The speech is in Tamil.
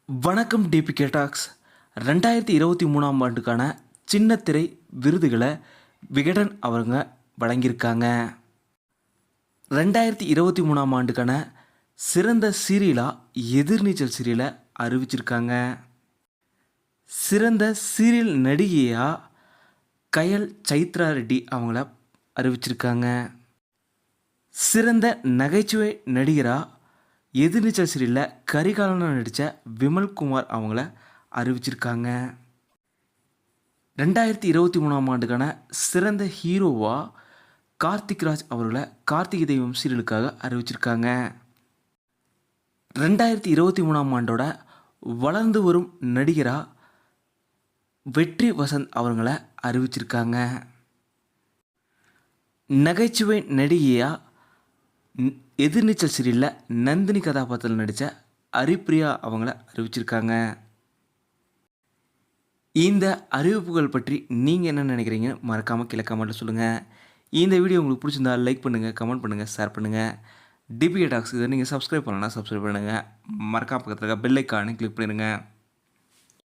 வணக்கம் டிபிகே டாக்ஸ். 2023ஆம் ஆண்டுக்கான சின்னத்திரை விருதுகளை விகடன் அவங்க வழங்கியிருக்காங்க. 2023ஆம் ஆண்டுக்கான சிறந்த சீரியலாக எதிர்நீச்சல் சீரியலை அறிவிச்சிருக்காங்க. சிறந்த சீரியல் நடிகையாக கயல் சைத்ரா ரெட்டி அவங்கள அறிவிச்சிருக்காங்க. சிறந்த நகைச்சுவை நடிகராக எதிர்நீச்சல் சீரியலில் கரிகாலனாக நடித்த விமல்குமார் அவங்கள அறிவிச்சிருக்காங்க. 2023ஆம் ஆண்டுக்கான சிறந்த ஹீரோவாக கார்த்திக் ராஜ் அவர்களை கார்த்திகை தெய்வம் சீரியலுக்காக அறிவிச்சிருக்காங்க. 2023ஆம் ஆண்டோட வளர்ந்து வரும் நடிகராக வெற்றி வசந்த் அவங்கள அறிவிச்சிருக்காங்க. நகைச்சுவை நடிகையாக எதிர்நீச்சல் சீரியலில் நந்தினி கதாபாத்திரத்தில் நடித்த ஹரிப்ரியா அவங்கள அறிவிச்சிருக்காங்க. இந்த அறிவிப்புகள் பற்றி நீங்கள் என்ன நினைக்கிறீங்கன்னு மறக்காமல் கீழே கமெண்ட்டில் சொல்லுங்கள். இந்த வீடியோ உங்களுக்கு பிடிச்சிருந்தா லைக் பண்ணுங்கள், கமெண்ட் பண்ணுங்கள், ஷேர் பண்ணுங்கள். டிபிகே டாக்ஸ் இதை நீங்கள் சப்ஸ்கிரைப் பண்ணலன்னா சப்ஸ்கிரைப் பண்ணுங்கள். மறக்காம பக்கத்தில் பெல் ஐக்கானை கிளிக் பண்ணிடுங்க.